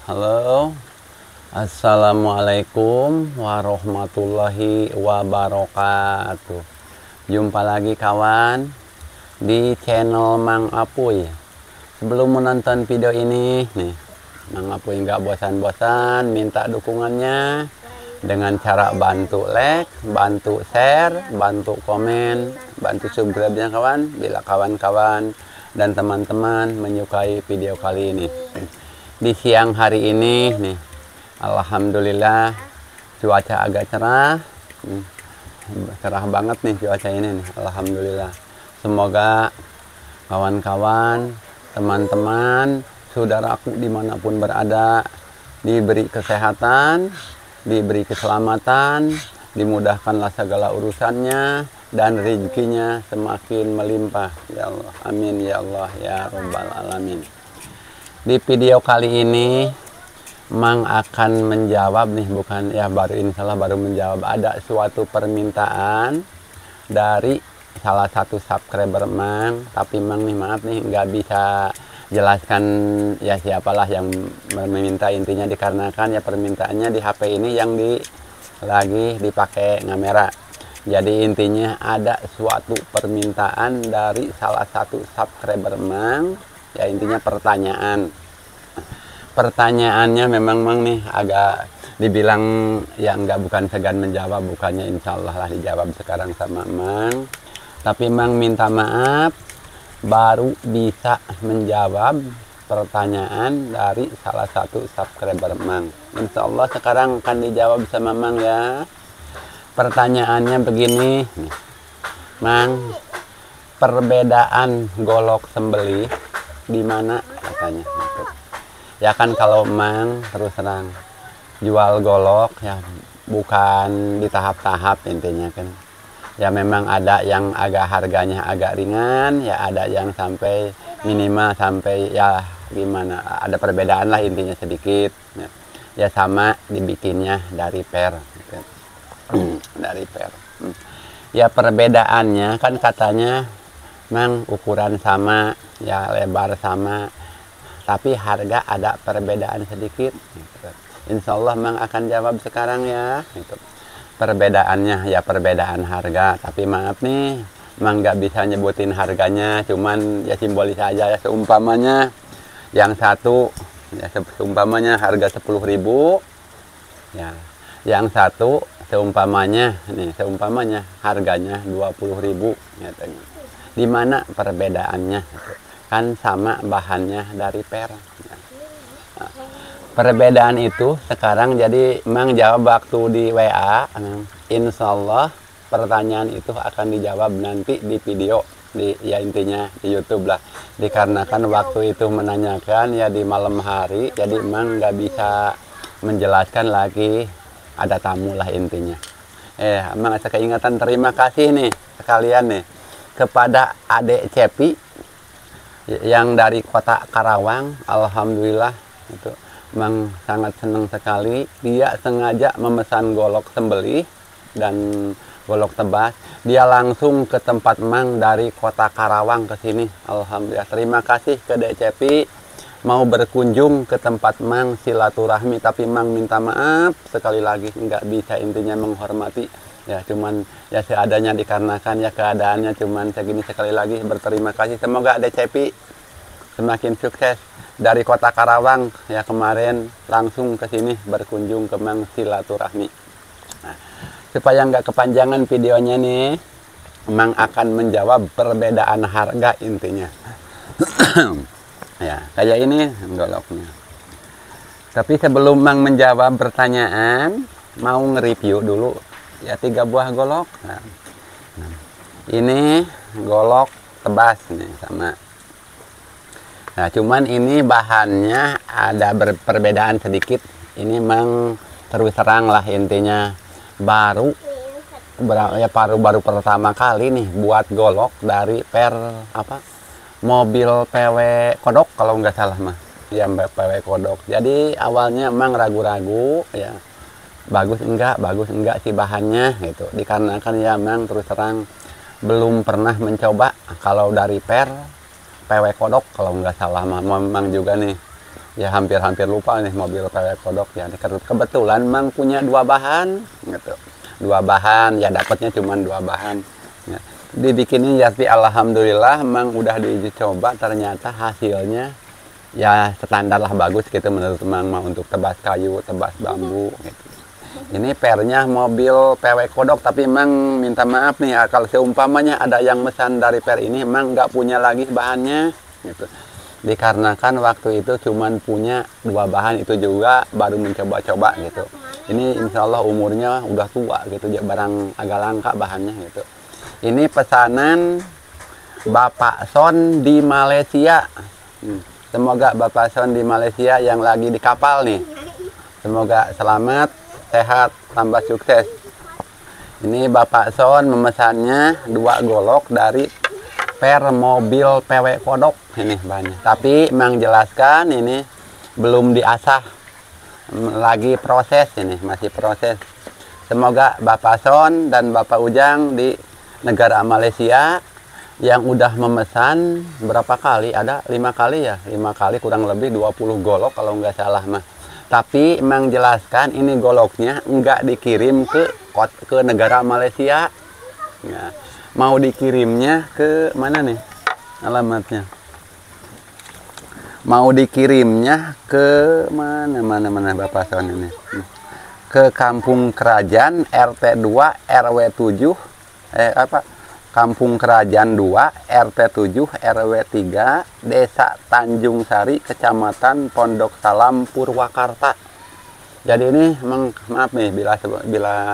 Halo, Assalamualaikum warahmatullahi wabarakatuh. Jumpa lagi kawan di channel Mang Apuy. Sebelum menonton video ini, nih, Mang Apuy nggak bosan-bosan minta dukungannya dengan cara bantu like, bantu share, bantu komen, bantu subscribe-nya kawan. Bila kawan-kawan dan teman-teman menyukai video kali ini. Di siang hari ini nih, alhamdulillah cuaca agak cerah, cerah banget nih cuaca ini nih, alhamdulillah. Semoga kawan-kawan, teman-teman, saudaraku dimanapun berada diberi kesehatan, diberi keselamatan, dimudahkanlah segala urusannya dan rezekinya semakin melimpah ya Allah, amin ya Allah ya Rabbal alamin. Di video kali ini Mang akan menjawab nih, bukan ya, baru menjawab, ada suatu permintaan dari salah satu subscriber Mang, tapi Mang nih maaf nih nggak bisa jelaskan ya siapalah yang meminta, intinya dikarenakan ya permintaannya di HP ini yang lagi dipakai kamera. Jadi intinya ada suatu permintaan dari salah satu subscriber Mang. Ya intinya pertanyaannya memang Mang nih agak dibilang ya bukan segan menjawab, bukannya insya Allah lah dijawab sekarang sama Mang, tapi Mang minta maaf baru bisa menjawab pertanyaan dari salah satu subscriber Mang. Insya Allah sekarang akan dijawab sama Mang ya. Pertanyaannya begini nih, Mang, perbedaan golok sembelih di mana katanya gitu. Ya kan kalau Mang terus terang jual golok ya bukan di tahap-tahap intinya kan. Ya memang ada yang agak harganya agak ringan, ya ada yang sampai minimal sampai ya gimana, ada perbedaan lah intinya sedikit. Ya sama dibikinnya dari per gitu. Dari per. Ya perbedaannya kan katanya Mang ukuran sama, ya lebar sama, tapi harga ada perbedaan sedikit. Gitu. Insya Allah Mang akan jawab sekarang ya. Gitu. Perbedaannya ya perbedaan harga, tapi maaf nih, Mang nggak bisa nyebutin harganya, cuman ya simbolis aja ya, seumpamanya yang satu ya seumpamanya harga 10.000, ya yang satu seumpamanya harganya 20.000 katanya. Di mana perbedaannya? Kan sama bahannya dari per. Nah, perbedaan itu sekarang jadi Mang jawab waktu di WA. Insya Allah pertanyaan itu akan dijawab nanti di video, ya intinya di YouTube lah. Dikarenakan waktu itu menanyakan ya di malam hari, jadi Mang nggak bisa menjelaskan lagi, ada tamu lah intinya. Mang ada keingatan, terima kasih nih sekalian nih kepada Adek Cepi yang dari kota Karawang. Alhamdulillah itu Mang sangat senang sekali, dia sengaja memesan golok sembelih dan golok tebas, dia langsung ke tempat Mang dari kota Karawang ke sini. Alhamdulillah, terima kasih ke Dek Cepi mau berkunjung ke tempat Mang silaturahmi, tapi Mang minta maaf sekali lagi nggak bisa intinya menghormati ya, cuman ya seadanya dikarenakan ya keadaannya cuman segini. Sekali lagi berterima kasih, semoga Adek Cepi semakin sukses dari kota Karawang ya, kemarin langsung ke sini berkunjung ke Mang silaturahmi. Nah, supaya nggak kepanjangan videonya nih, Mang akan menjawab perbedaan harga intinya. Ya kayak ini goloknya, tapi sebelum Mang menjawab pertanyaan mau nge-review dulu ya 3 buah golok. Nah, ini golok tebas nih sama. Nah cuman ini bahannya ada perbedaan sedikit. Ini Mang terus terang lah intinya baru pertama kali nih buat golok dari per apa, mobil PW Kodok kalau nggak salah mah ya, PW Kodok. Jadi awalnya Mang ragu-ragu ya, bagus enggak sih bahannya gitu, dikarenakan ya Mang terus terang belum pernah mencoba kalau dari per PW Kodok kalau nggak salah. Mang juga nih Ya hampir-hampir lupa nih mobil PW Kodok ya. Kebetulan Mang punya 2 bahan gitu. 2 bahan ya, dapatnya cuma 2 bahan. Ya. Dibikinin ya, tapi alhamdulillah Mang udah diuji coba, ternyata hasilnya ya standar lah, bagus gitu menurut Mang mah untuk tebas kayu, tebas bambu gitu. Ini pernya mobil PW Kodok, tapi Mang minta maaf nih kalau seumpamanya ada yang mesan dari per ini Mang nggak punya lagi bahannya gitu. Dikarenakan waktu itu cuman punya 2 bahan, itu juga baru mencoba-coba gitu. Ini insya Allah umurnya udah tua gitu, barang agak langka bahannya gitu. Ini pesanan Bapak Son di Malaysia. Semoga Bapak Son di Malaysia yang lagi di kapal nih, semoga selamat, sehat, tambah sukses. Ini Bapak Son memesannya 2 golok dari per mobil PW Kodok ini bahannya. Tapi Mang jelaskan ini belum diasah, lagi proses, ini masih proses. Semoga Bapak Son dan Bapak Ujang di negara Malaysia yang udah memesan berapa kali, ada 5 kali ya, 5 kali kurang lebih 20 golok kalau nggak salah mah. Tapi Mang jelaskan ini goloknya nggak dikirim ke negara Malaysia ya. Mau dikirimnya ke mana nih alamatnya? Mau dikirimnya ke mana Bapak Son ini? Ke Kampung Kerajaan RT 2 RW 7 Kampung Kerajaan 2 RT 7 RW 3 Desa Tanjung Sari, Kecamatan Pondok Salam, Purwakarta. Jadi ini maaf nih bila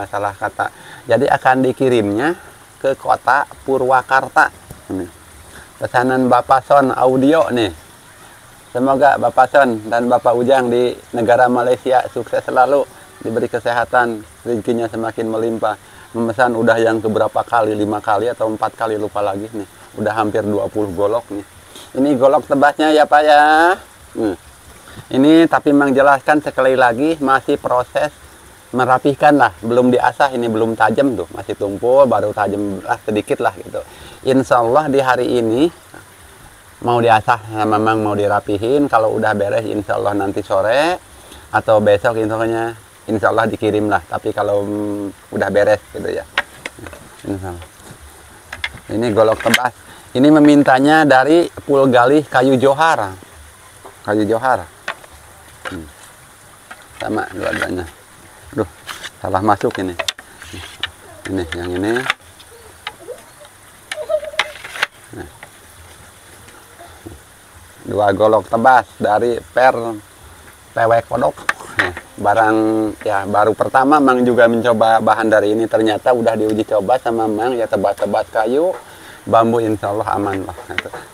salah kata. Jadi akan dikirimnya ke kota Purwakarta. Pesanan Bapak Son audio nih. Semoga Bapak Son dan Bapak Ujang di negara Malaysia sukses selalu, diberi kesehatan, rezekinya semakin melimpah. Memesan udah yang keberapa kali, 5 kali atau 4 kali lupa lagi nih. Udah hampir 20 golok nih. Ini golok tebasnya ya Pak ya. Ini tapi Mang jelaskan sekali lagi masih proses merapihkan lah, belum diasah, ini belum tajam tuh, masih tumpul, baru tajam lah sedikit lah gitu. Insya Allah di hari ini mau diasah, memang mau dirapihin. Kalau udah beres insya Allah nanti sore atau besok insya Allah dikirim lah. Tapi kalau udah beres gitu ya, insya Allah. Ini golok tebas. Ini memintanya dari Pulgalih Kayu Johar. Kayu Johar. Sama dua-duanya. Aduh, salah masuk ini. Ini yang ini. Nah. 2 golok tebas dari per PW Kodok. Barang ya baru pertama Mang juga mencoba bahan dari ini, ternyata udah diuji coba sama Mang ya, tebas-tebas kayu, bambu insya Allah aman lah.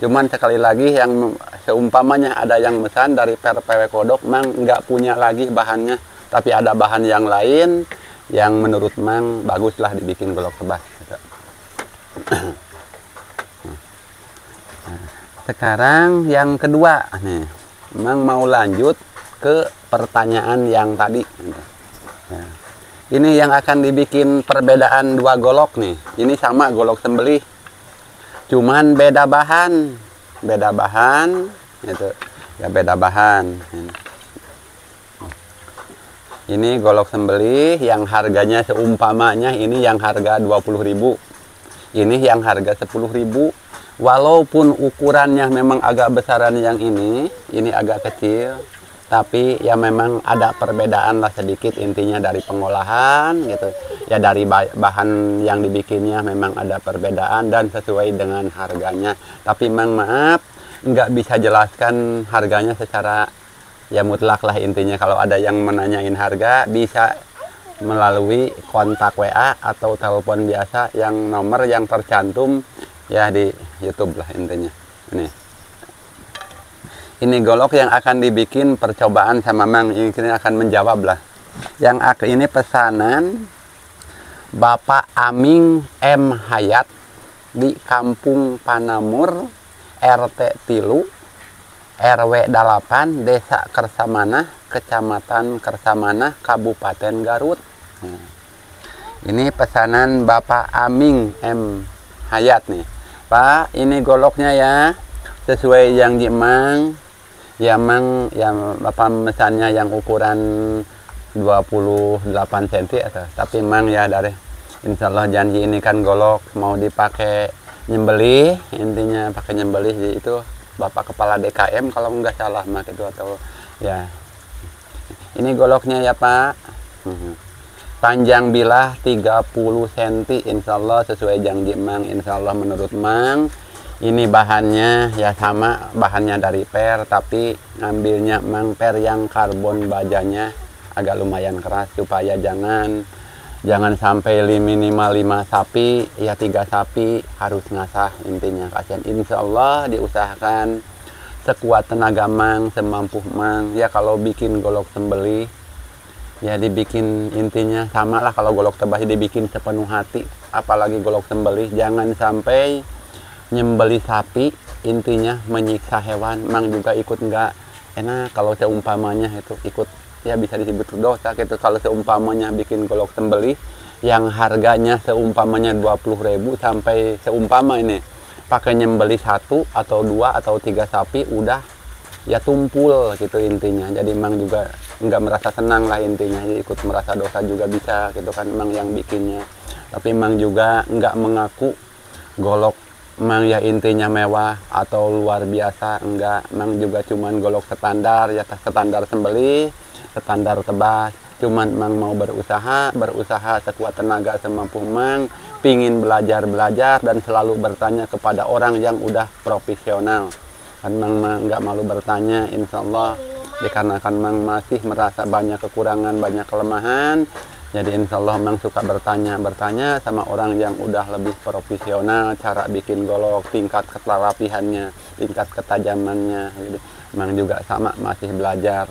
Cuman sekali lagi yang seumpamanya ada yang mesan dari per PW Kodok, Mang nggak punya lagi bahannya. Tapi ada bahan yang lain yang menurut Mang baguslah dibikin golok tebas. Sekarang yang kedua nih, Mang mau lanjut ke pertanyaan yang tadi. Ini yang akan dibikin perbedaan 2 golok nih. Ini sama golok sembelih, cuman beda bahan gitu ya, beda bahan. Ini golok sembelih yang harganya seumpamanya ini yang harga 20.000. Ini yang harga 10.000. Walaupun ukurannya memang agak besaran yang ini agak kecil, tapi ya memang ada perbedaan lah sedikit, intinya dari pengolahan gitu. Ya dari bahan yang dibikinnya memang ada perbedaan dan sesuai dengan harganya. Tapi Mang maaf nggak bisa jelaskan harganya secara ya mutlak lah, intinya kalau ada yang menanyain harga bisa melalui kontak WA atau telepon biasa yang nomor yang tercantum ya di YouTube lah intinya. Ini golok yang akan dibikin percobaan sama Mang, ini akan menjawab lah. Yang ini pesanan Bapak Aming M. Hayat di Kampung Panamur RT Tilu RW 8 Desa Kersamana, Kecamatan Kersamana, Kabupaten Garut. Ini pesanan Bapak Aming M. Hayat nih. Pak, ini goloknya ya, sesuai yang Mang Ya mang, ya apa misalnya yang ukuran 28 cm atau, tapi mang ya dari insya Allah janji ini kan golok mau dipakai nyembelih, intinya pakai nyembelih itu Bapak Kepala DKM kalau nggak salah mak itu atau ya ini goloknya ya Pak. Panjang bilah 30 cm insya Allah sesuai janji mang, insya Allah menurut mang. Ini bahannya ya sama, bahannya dari per, tapi ngambilnya mang per yang karbon bajanya agak lumayan keras supaya jangan sampai minimal 5 sapi, ya 3 sapi harus ngasah intinya kasihan. Insya Allah diusahakan sekuat tenaga mang, semampu mang. Ya kalau bikin golok sembelih ya dibikin intinya sama lah, kalau golok tebas dibikin sepenuh hati, apalagi golok sembelih jangan sampai nyembeli sapi intinya menyiksa hewan. Mang juga ikut nggak enak kalau seumpamanya itu ikut ya bisa disebut dosa gitu kalau seumpamanya bikin golok sembelih yang harganya seumpamanya 20.000 sampai seumpama ini pakai nyembeli 1 atau 2 atau 3 sapi udah ya tumpul gitu intinya. Jadi mang juga nggak merasa senang lah intinya, jadi ikut merasa dosa juga bisa gitu kan mang yang bikinnya. Tapi mang juga nggak mengaku golok mang ya intinya mewah atau luar biasa, enggak. Mang juga cuman golok standar ya, standar sembelih, standar tebas. Cuman mang mau berusaha sekuat tenaga semampu mang, pingin belajar dan selalu bertanya kepada orang yang udah profesional. Kan mang nggak malu bertanya, insya Allah dikarenakan mang masih merasa banyak kekurangan, banyak kelemahan. Jadi insya Allah mang suka bertanya sama orang yang udah lebih profesional cara bikin golok, tingkat keterapihannya, tingkat ketajamannya. Jadi mang juga sama masih belajar.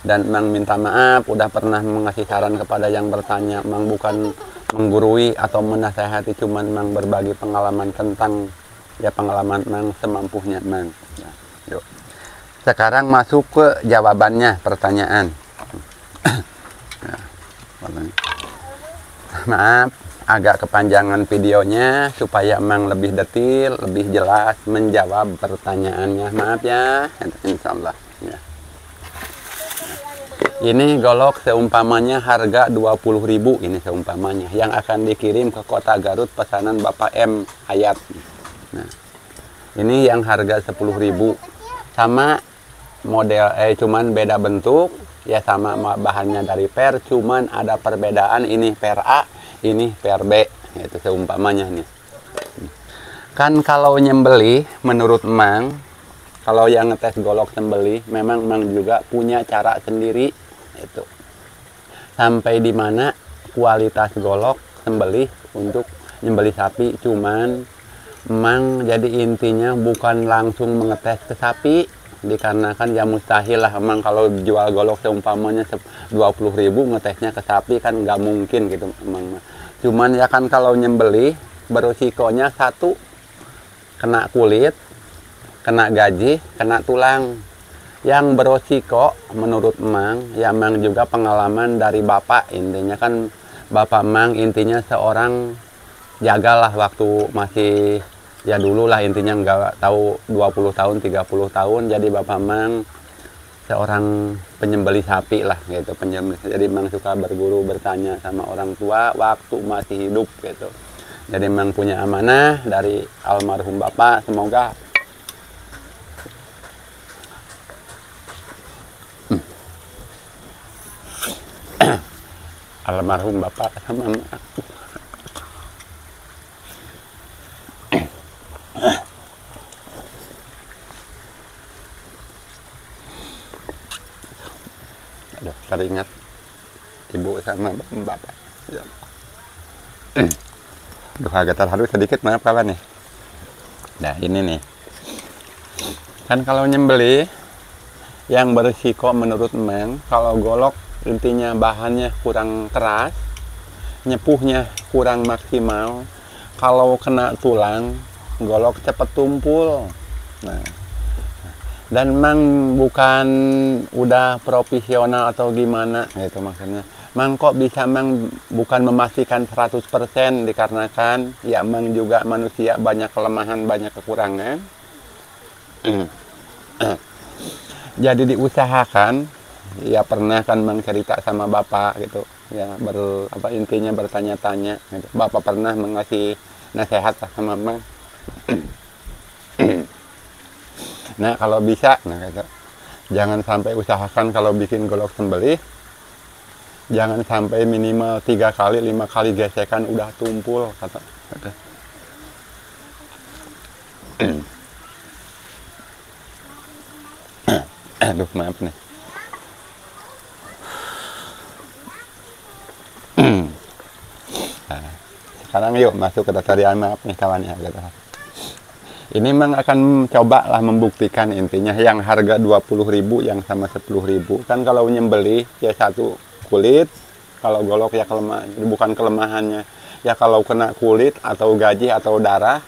Dan mang minta maaf udah pernah mengasih saran kepada yang bertanya. Mang bukan menggurui atau menasehati, cuman mang berbagi pengalaman tentang ya pengalaman mang semampunya mang. Ya, yuk. Sekarang masuk ke jawabannya pertanyaan. Maaf agak kepanjangan videonya supaya emang lebih detail, lebih jelas menjawab pertanyaannya. Maaf ya, insya Allah ya. Ini golok seumpamanya harga 20.000 ini seumpamanya yang akan dikirim ke kota Garut pesanan Bapak M Hayat. Nah, ini yang harga 10.000 sama model cuman beda bentuk. Ya sama bahannya dari per, cuman ada perbedaan, ini per A, ini per B, itu seumpamanya nih. Kan kalau nyembeli, menurut mang, kalau yang ngetes golok sembeli, memang mang juga punya cara sendiri, itu. Sampai di mana kualitas golok sembeli untuk nyembeli sapi, cuman mang jadi intinya bukan langsung mengetes ke sapi. Dikarenakan ya mustahil lah emang kalau jual golok seumpamanya 20.000 ngetesnya ke sapi kan nggak mungkin gitu emang. Cuman ya kan kalau nyembeli beresikonya satu kena kulit, kena gaji, kena tulang. Yang beresiko menurut emang ya emang juga pengalaman dari bapak, intinya kan bapak emang intinya seorang jagalah waktu masih ya dulu lah intinya nggak tahu 20 tahun 30 tahun jadi bapak mang seorang penyembeli sapi lah gitu, penyembeli. Jadi mang suka berguru bertanya sama orang tua waktu masih hidup gitu. Jadi mang punya amanah dari almarhum bapak, semoga almarhum bapak sama aduh teringat ibu sama bapak ya. Duh agak terharu sedikit, maaf kawan nih. Nah ini nih kan kalau nyembeli yang berisiko menurut mang kalau golok intinya bahannya kurang keras, nyepuhnya kurang maksimal, kalau kena tulang golok cepet tumpul. Nah, dan mang bukan udah profesional atau gimana gitu maksudnya. Mang kok bisa mang bukan memastikan 100% dikarenakan ya mang juga manusia banyak kelemahan, banyak kekurangan. jadi diusahakan. Ya pernah kan Mang cerita sama bapak gitu ya, intinya bertanya-tanya gitu. Bapak pernah mengasih nasihat sama Mang. Nah kalau bisa, nah gitu, jangan sampai usahakan kalau bikin golok sembelih, jangan sampai minimal 3 kali 5 kali gesekan udah tumpul kata. Aduh maaf nih. Nah, sekarang yuk masuk ke tarian, maaf nih kawan ya. Ini Mang akan coba lah membuktikan intinya yang harga 20.000 yang sama 10.000. Kan kalau nyembeli ya satu kulit, kalau golok ya bukan kelemahannya. Ya kalau kena kulit atau gaji atau darah,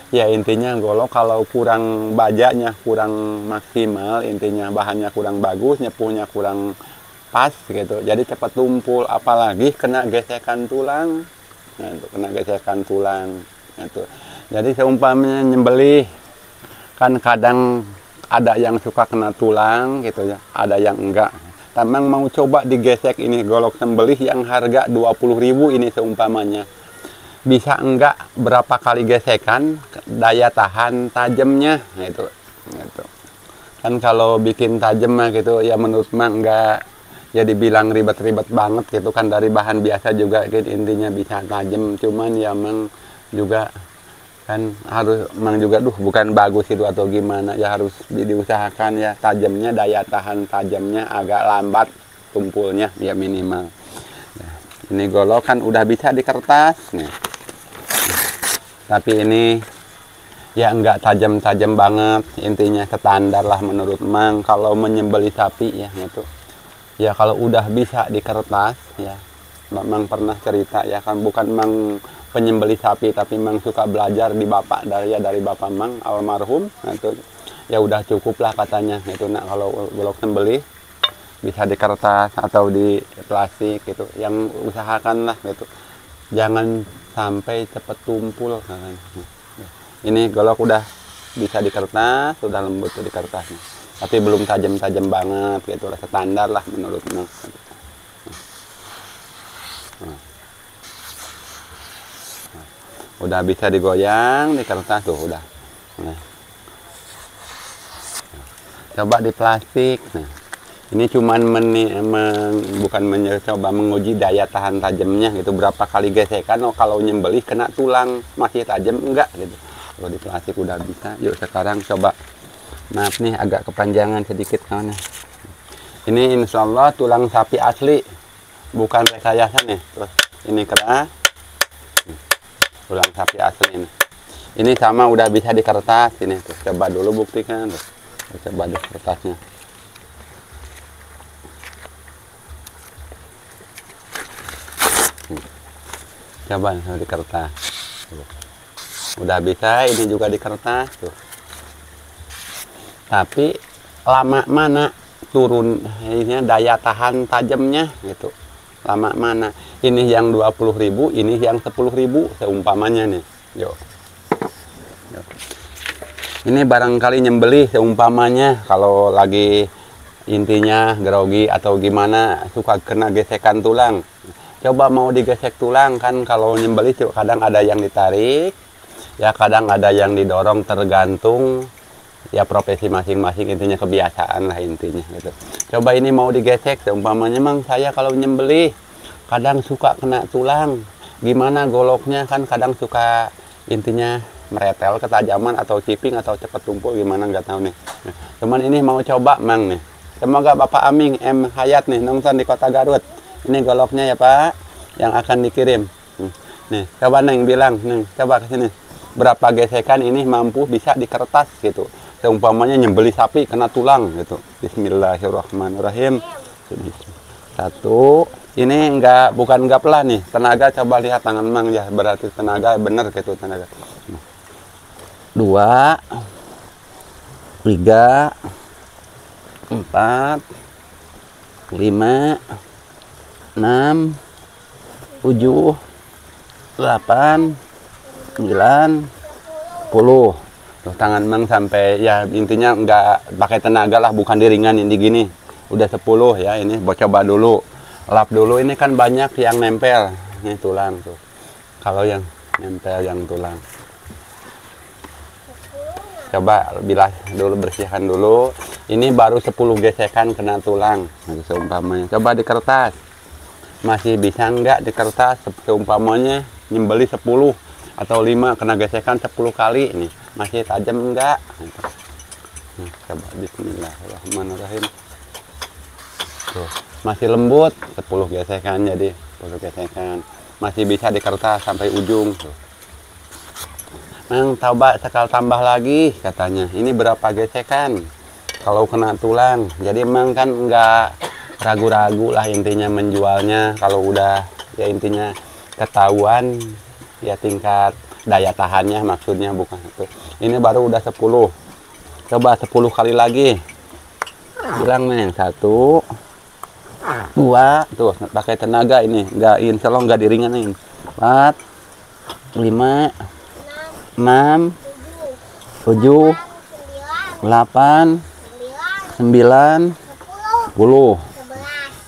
ya intinya golok kalau kurang bajanya, kurang maksimal, intinya bahannya kurang bagus, nyepuhnya kurang pas gitu. Jadi cepat tumpul, apalagi kena gesekan tulang. Nah, itu kena gesekan tulang. Itu. Jadi seumpamanya nyembelih, kan kadang ada yang suka kena tulang gitu ya, ada yang enggak. Tamang mau coba digesek ini golok sembelih yang harga 20.000 ini seumpamanya. Bisa enggak berapa kali gesekan, daya tahan tajamnya gitu. Gitu. Kan kalau bikin tajam mah gitu ya menurut Mang enggak ya dibilang ribet-ribet banget gitu kan, dari bahan biasa juga gitu, intinya bisa tajam, cuman ya Mang juga kan harus Mang juga bukan bagus itu atau gimana ya, harus diusahakan ya tajamnya, daya tahan tajamnya agak lambat tumpulnya ya minimal. Nah, ini golok kan udah bisa di kertas nih, tapi ini ya enggak tajam-tajam banget, intinya standar lah menurut Mang kalau menyembeli sapi ya gitu. Ya kalau udah bisa di kertas ya, Mang pernah cerita ya kan, bukan Mang penyembeli sapi tapi Mang suka belajar di bapak dari bapak Mang almarhum. Nah, itu ya udah cukup lah katanya itu. Nah kalau golok sembelih bisa di kertas atau di plastik gitu, yang usahakan lah gitu, jangan sampai cepet tumpul katanya. Ini golok udah bisa di kertas, sudah lembut di kertasnya, tapi belum tajam-tajam banget gitu, standar lah menurut Mang. Udah bisa digoyang di kertas tuh udah. Nah. Coba di plastik. Nah. Ini cuman bukan mencoba menguji daya tahan tajamnya gitu, berapa kali gesekan. Oh, kalau nyembelih kena tulang masih tajam enggak gitu. Kalau di plastik udah bisa. Yuk sekarang coba. Maaf nih agak kepanjangan sedikit kawan. Ini insya Allah tulang sapi asli, bukan rekayasa nih. Terus ini keras. Tulang sapi asli ini. Ini sama udah bisa di kertas ini. Tuh, coba dulu buktikan. Tuh. Coba di kertasnya. Coba di kertas. Tuh. Udah bisa, ini juga di kertas. Tuh. Tapi lama mana turun ini daya tahan tajamnya gitu. Lama mana? Ini yang 20.000, ini yang 10.000 seumpamanya nih. Yo. Ini barangkali nyembelih seumpamanya kalau lagi intinya grogi atau gimana suka kena gesekan tulang. Coba mau digesek tulang kan, kalau nyembelih kadang ada yang ditarik, ya kadang ada yang didorong, tergantung ya profesi masing-masing, intinya kebiasaan lah intinya gitu. Coba ini mau digesek seumpamanya Mang saya kalau nyembelih kadang suka kena tulang, gimana goloknya kan kadang suka intinya meretel ketajaman atau ciping atau cepat tumpul gimana nggak tahu nih. Cuman ini mau coba Mang nih, semoga Bapak Aming M Hayat nih nonton di kota Garut, ini goloknya ya Pak yang akan dikirim nih. Coba Neng bilang Neng, coba ke sini berapa gesekan ini mampu bisa di kertas gitu, seumpamanya nyembeli sapi kena tulang gitu. Bismillahirrahmanirrahim. Satu, ini bukan enggak pelan nih, tenaga coba lihat tangan Mang ya, berarti tenaga bener gitu tenaga. 2, 3, 4, 5, 6, 7, 8, 9, 10. Tuh, tangan mang sampai ya intinya nggak pakai tenaga lah, bukan diringan ini gini. Udah 10 ya, ini buat coba dulu. Lap dulu, ini kan banyak yang nempel. Ini tulang tuh. Kalau yang nempel yang tulang. Coba bilas dulu, bersihkan dulu. Ini baru 10 gesekan kena tulang. Nah, seumpamanya. Coba di kertas. Masih bisa nggak di kertas seumpamanya nyembeli 10 atau 5 kena gesekan 10 kali nih. Masih tajam enggak? Nah, coba bismillahirrahmanirrahim. Tuh, masih lembut 10 gesekan, jadi 10 gesekan. Masih bisa di kertas sampai ujung tuh. Mang, coba sekal tambah lagi katanya. Ini berapa gesekan kalau kena tulang. Jadi emang kan nggak ragu-ragu lah intinya menjualnya. Kalau udah ya intinya ketahuan ya tingkat daya tahannya, maksudnya bukan itu. Ini baru udah 10. Coba 10 kali lagi. Bilang Neng, 1 2 tuh pakai tenaga ini. Nggak insya Allah nggak diringanin. 4 5 6 7 8 9 10.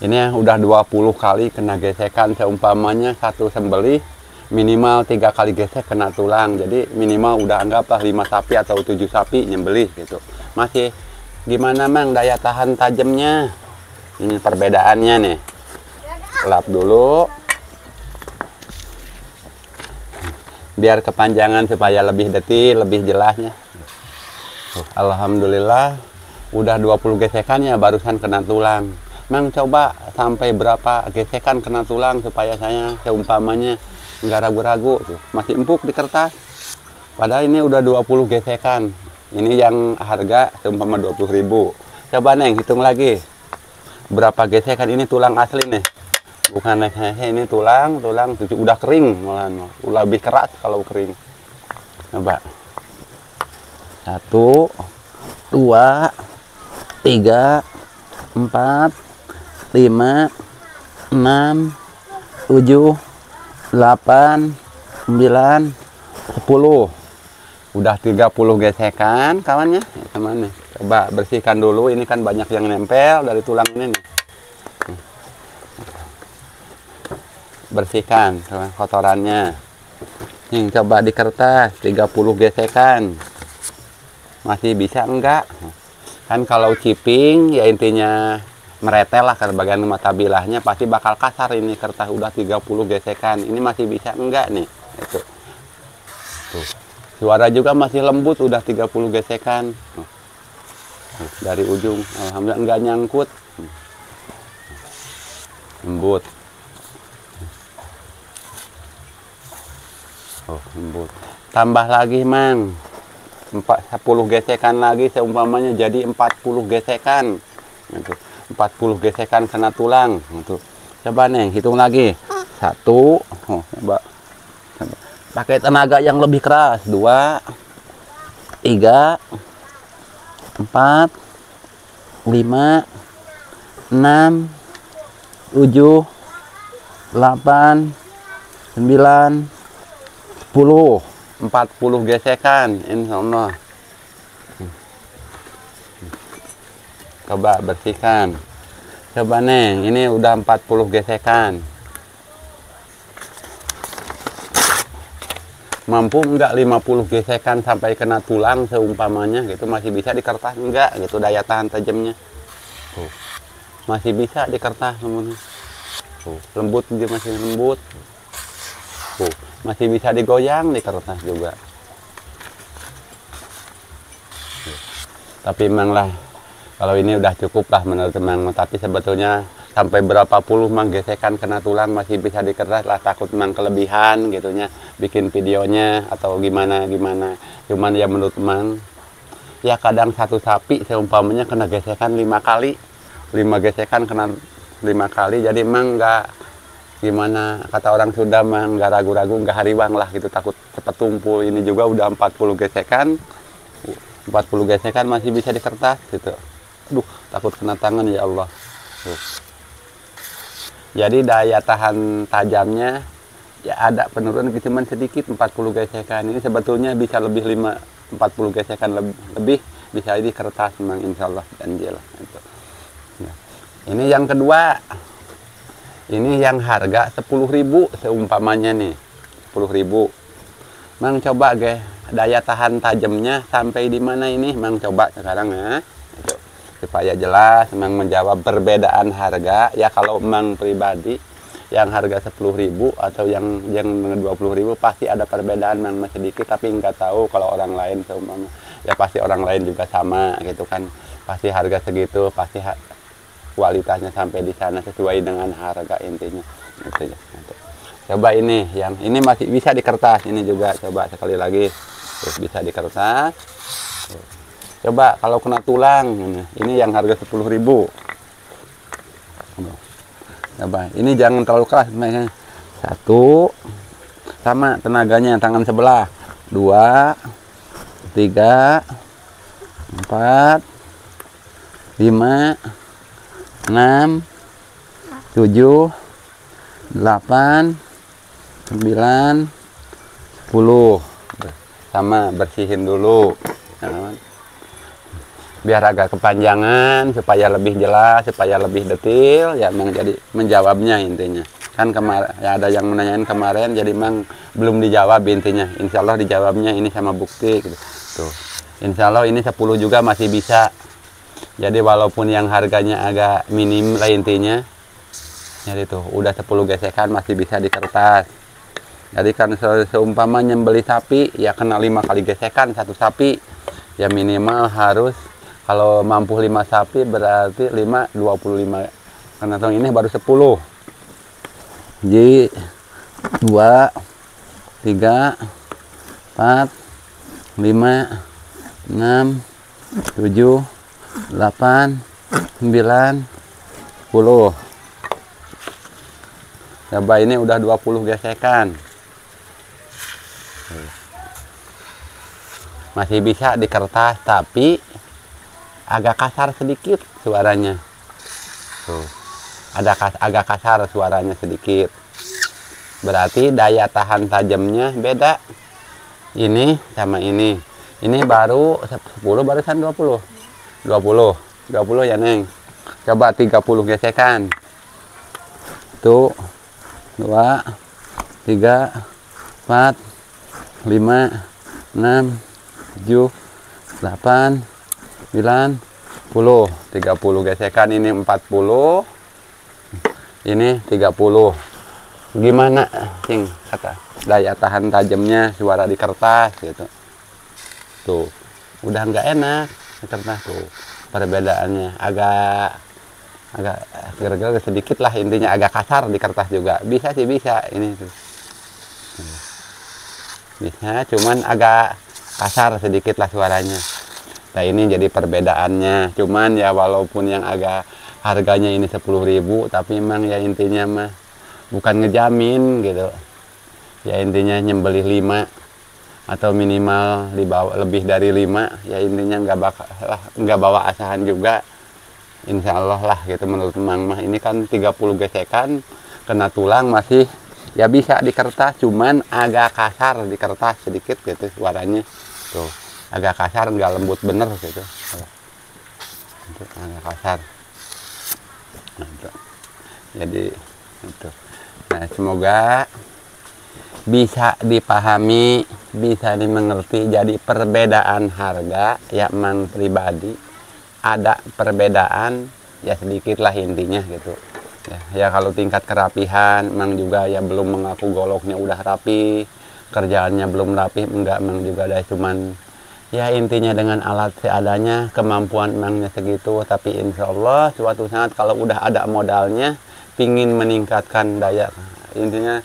Ini udah 20 kali kena gesekan. Seumpamanya satu sembelih minimal 3 kali gesek kena tulang. Jadi minimal udah anggaplah 5 sapi atau 7 sapi nyembelih gitu. Masih gimana Mang daya tahan tajamnya? Ini perbedaannya nih. Lap dulu. Biar kepanjangan supaya lebih detil, lebih jelasnya. Alhamdulillah udah 20 gesekan ya barusan kena tulang. Mang, coba sampai berapa gesekan kena tulang supaya saya seumpamanya nggak ragu-ragu tuh. Masih empuk di kertas. Padahal ini udah 20 gesekan. Ini yang harga seumpama 20.000. Coba Neng hitung lagi. Berapa gesekan, ini tulang asli nih. Bukan hehe, ini tulang udah kering malahan. Udah lebih keras kalau kering. Coba. 1 2 3 4 5 6 7 8 9 10. Udah 30 gesekan kawannya. Teman nih. Coba bersihkan dulu, ini kan banyak yang nempel dari tulang ini nih. Bersihkan kotorannya. Nih, coba di kertas 30 gesekan. Masih bisa enggak? Kan kalau chipping ya intinya meretel lah, ke bagian mata bilahnya pasti bakal kasar. Ini kertas udah 30 gesekan. Ini masih bisa enggak nih? Itu. Tuh. Suara juga masih lembut, udah 30 gesekan. Dari ujung alhamdulillah enggak nyangkut. Lembut. Oh, lembut. Tambah lagi Mang, 10 gesekan lagi seumpamanya jadi 40 gesekan. 40 gesekan kena tulang. Coba Neng hitung lagi. 1 coba. Pakai tenaga yang lebih keras. 2 3 4 5 6 7 8 9 10. 40 gesekan insya Allah. Coba bersihkan. Coba Neng, ini udah 40 gesekan. Mampu enggak 50 gesekan sampai kena tulang seumpamanya gitu, masih bisa di kertas enggak gitu daya tahan tajamnya. Tuh. Masih bisa di kertas semuanya. Tuh, lembut, dia masih lembut. Tuh, masih bisa digoyang di kertas juga. Tuh. Tapi memang lah kalau ini udah cukup lah menurut Mang, tapi sebetulnya sampai berapa puluh Mang gesekan kena tulang masih bisa di kertas lah, takut Mang kelebihan gitunya bikin videonya atau gimana. Cuman ya menurut Mang ya kadang satu sapi seumpamanya kena gesekan 5 kali, 5 gesekan kena 5 kali, jadi Mang nggak gimana kata orang Sunda Mang, nggak ragu-ragu, nggak hariwang lah gitu, takut cepet tumpul. Ini juga udah 40 gesekan masih bisa di kertas gitu. Aduh, takut kena tangan ya Allah. Tuh. Jadi daya tahan tajamnya ya ada penurunan cuman sedikit, 40 gesekan. Ini sebetulnya bisa lebih 40 gesekan lebih bisa di kertas memang insya Allah ganjil gitu. Ya. Ini yang kedua, ini yang harga 10.000 seumpamanya nih 10.000. Mang coba ge daya tahan tajamnya sampai di mana ini Mang coba sekarang ya gitu. Supaya jelas Mang menjawab perbedaan harga ya. Kalau Mang pribadi yang harga 10.000 atau yang 20.000 pasti ada perbedaan Mang sedikit, tapi nggak tahu kalau orang lain seumpama ya pasti orang lain juga sama gitu kan, pasti harga segitu, pasti kualitasnya sampai di sana sesuai dengan harga intinya gitu ya gitu. Coba ini, yang ini masih bisa di kertas, ini juga coba sekali lagi, terus bisa di kertas. Coba kalau kena tulang, ini yang harga 10.000. Coba, ini jangan terlalu keras, satu, sama tenaganya tangan sebelah, 2, 3, 4, 5, 6, 7, 8, 9, 10. Sama bersihin dulu biar agak kepanjangan supaya lebih jelas, supaya lebih detail ya Mang. Jadi menjawabnya intinya kan kemarin ya ada yang menanyain kemarin, jadi Mang belum dijawab intinya. Insya Allah dijawabnya ini sama bukti gitu. Tuh Insya Allah ini 10 juga masih bisa. Jadi walaupun yang harganya agak minim lah intinya, jadi tuh udah 10 gesekan masih bisa di kertas. Jadi kan seumpama nyembeli sapi ya kena 5 kali gesekan satu sapi ya, minimal harus kalau mampu 5 sapi berarti 5 25, karena ini baru 10. Jadi 2, 3, 4, 5, 6, 7, 8, 9, 10. Coba ini udah 20 gesekan. Masih bisa di kertas tapi agak kasar sedikit suaranya. Tuh. Agak kasar suaranya sedikit. Berarti daya tahan tajamnya beda. Ini sama ini. Ini baru 10 barusan 20. 20 ya Neng. Coba 30 gesekan. Tuh. 2, 3, 4, 5, 6, 7, 8, 9, 10. 30 gesekan, ini 40. Ini 30. Gimana Cing kata daya tahan tajamnya suara di kertas gitu. Tuh. Udah nggak enak di kertas tuh. Perbedaannya agak gerger sedikit lah intinya, agak kasar di kertas juga. Bisa sih bisa ini tuh. Bisa, cuman agak kasar sedikit lah suaranya. Nah ini jadi perbedaannya. Cuman ya walaupun yang agak harganya ini 10.000, tapi memang ya intinya mah bukan ngejamin gitu. Ya intinya nyembelih 5 atau minimal lebih dari 5. Ya intinya nggak bawa asahan juga. Insya Allah lah gitu menurut Mang mah. Ini kan 30 gesekan kena tulang masih ya bisa di kertas, cuman agak kasar di kertas sedikit gitu suaranya. Tuh agak kasar, nggak lembut bener gitu. Agak kasar. Jadi itu. Nah semoga bisa dipahami, bisa dimengerti. Jadi perbedaan harga ya Mang pribadi ada perbedaan ya sedikit lah intinya gitu ya kalau tingkat kerapihan Mang juga ya belum mengaku goloknya udah rapi, kerjaannya belum rapi enggak. Mang juga ada cuman ya intinya dengan alat seadanya, kemampuan Mangnya segitu. Tapi insya Allah suatu saat kalau udah ada modalnya, pingin meningkatkan daya intinya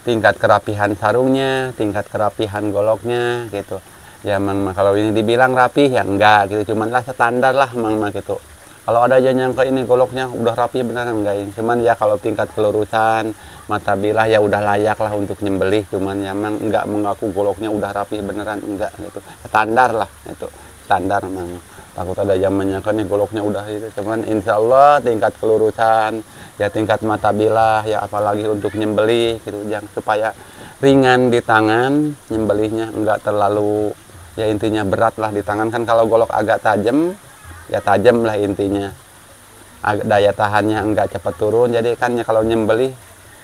tingkat kerapihan sarungnya, tingkat kerapihan goloknya gitu. Ya Mang kalau ini dibilang rapi ya enggak gitu, cuman lah standar lah Mang gitu. Kalau ada aja nyangka ini goloknya udah rapi beneran enggak ini. Cuman ya kalau tingkat kelurusan mata bilah ya udah layak lah untuk nyembelih, cuman ya Mang enggak mengaku goloknya udah rapi beneran enggak gitu. Standar lah itu, standar Mang. Takut ada yang menyangka nih goloknya udah itu, cuman insya Allah tingkat kelurusan ya tingkat mata bilah ya apalagi untuk nyembelih gitu, yang supaya ringan di tangan nyembelihnya, enggak terlalu ya intinya berat lah di tangan kan. Kalau golok agak tajam ya tajam lah intinya, daya tahannya enggak cepat turun, jadi kan ya kalau nyembelih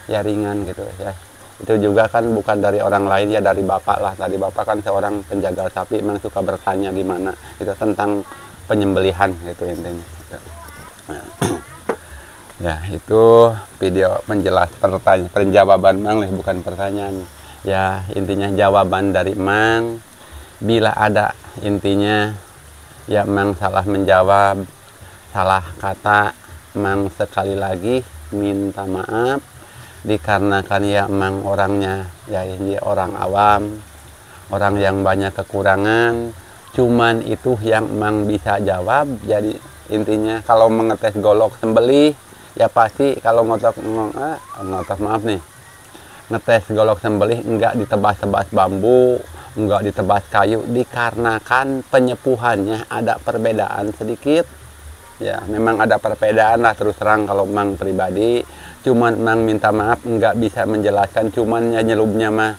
ya ringan gitu ya. Itu juga kan bukan dari orang lain ya, dari bapak lah. Tadi bapak kan seorang penjaga sapi, memang suka bertanya gimana itu tentang penyembelihan gitu intinya. Nah, ya itu video menjelas pertanyaan, penjawaban Mang nih, bukan pertanyaan ya. Intinya jawaban dari Mang, bila ada intinya ya Mang salah menjawab, salah kata, Mang sekali lagi minta maaf, dikarenakan ya Mang orangnya ya ini orang awam, orang yang banyak kekurangan, cuman itu yang Mang bisa jawab. Jadi intinya kalau mengetes golok sembelih ya pasti kalau ngotot maaf nih, ngetes golok sembelih enggak ditebas-tebas bambu, enggak ditebas kayu, dikarenakan penyepuhannya ada perbedaan sedikit ya. Memang ada perbedaan lah, terus terang kalau Mang pribadi, cuman Mang minta maaf enggak bisa menjelaskan, cuman ya nyelubnya mah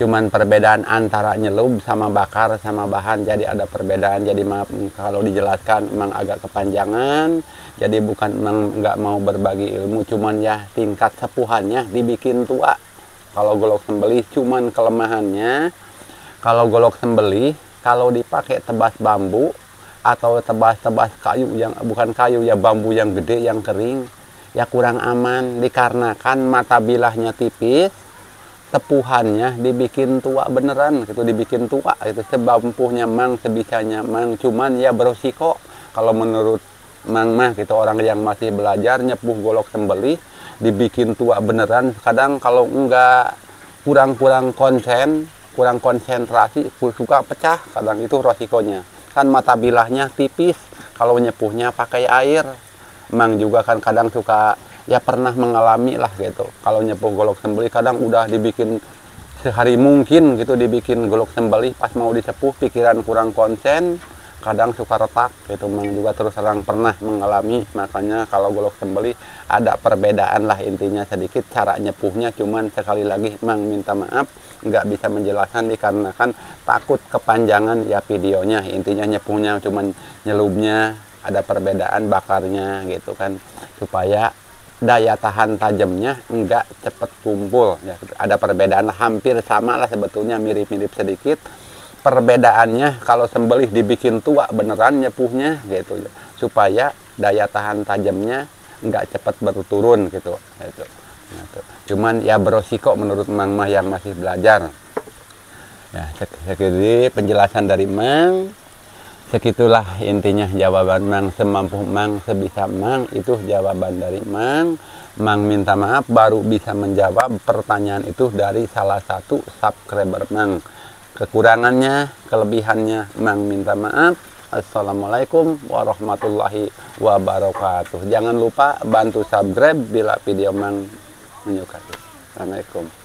cuman perbedaan antara nyelub sama bakar sama bahan, jadi ada perbedaan. Jadi maaf kalau dijelaskan Mang agak kepanjangan, jadi bukan Mang nggak mau berbagi ilmu, cuman ya tingkat sepuhannya dibikin tua. Kalau golok sembelih cuman kelemahannya, kalau golok sembelih kalau dipakai tebas bambu atau tebas-tebas kayu yang bukan kayu ya, bambu yang gede yang kering ya kurang aman, dikarenakan mata bilahnya tipis, tepuhannya dibikin tua beneran gitu, dibikin tua itu sebampuhnya Mang sebisanya Mang, cuman ya beresiko kalau menurut Mang mah gitu, orang yang masih belajar nyepuh golok sembelih dibikin tua beneran. Kadang kalau enggak kurang konsentrasi suka pecah, kadang itu resikonya kan. Mata bilahnya tipis, kalau nyepuhnya pakai air. Mang juga kan kadang suka ya pernah mengalami lah gitu, kalau nyepuh golok sembelih kadang udah dibikin sehari mungkin gitu, dibikin golok sembelih pas mau disepuh pikiran kurang konsen, kadang suka retak gitu. Mang juga terus terang pernah mengalami, makanya kalau golok sembelih ada perbedaan lah intinya sedikit cara nyepuhnya. Cuman sekali lagi Mang minta maaf nggak bisa menjelaskan dikarenakan takut kepanjangan ya videonya. Intinya nyepuhnya cuman nyelubnya ada perbedaan, bakarnya gitu kan, supaya daya tahan tajamnya enggak cepet kumpul ya. Ada perbedaan, hampir sama lah sebetulnya, mirip-mirip sedikit perbedaannya. Kalau sembelih dibikin tua beneran nyepuhnya gitu ya, supaya daya tahan tajamnya enggak cepat berturun gitu. Gitu. Cuman ya beresiko menurut Mang mah yang masih belajar ya. Jadi penjelasan dari Mang segitulah intinya, jawaban Mang semampu Mang, sebisa Mang, itu jawaban dari Mang. Mang minta maaf baru bisa menjawab pertanyaan itu dari salah satu subscriber Mang. Kekurangannya, kelebihannya Mang minta maaf. Assalamualaikum warahmatullahi wabarakatuh. Jangan lupa bantu subscribe bila video Mang menyukai. Assalamualaikum.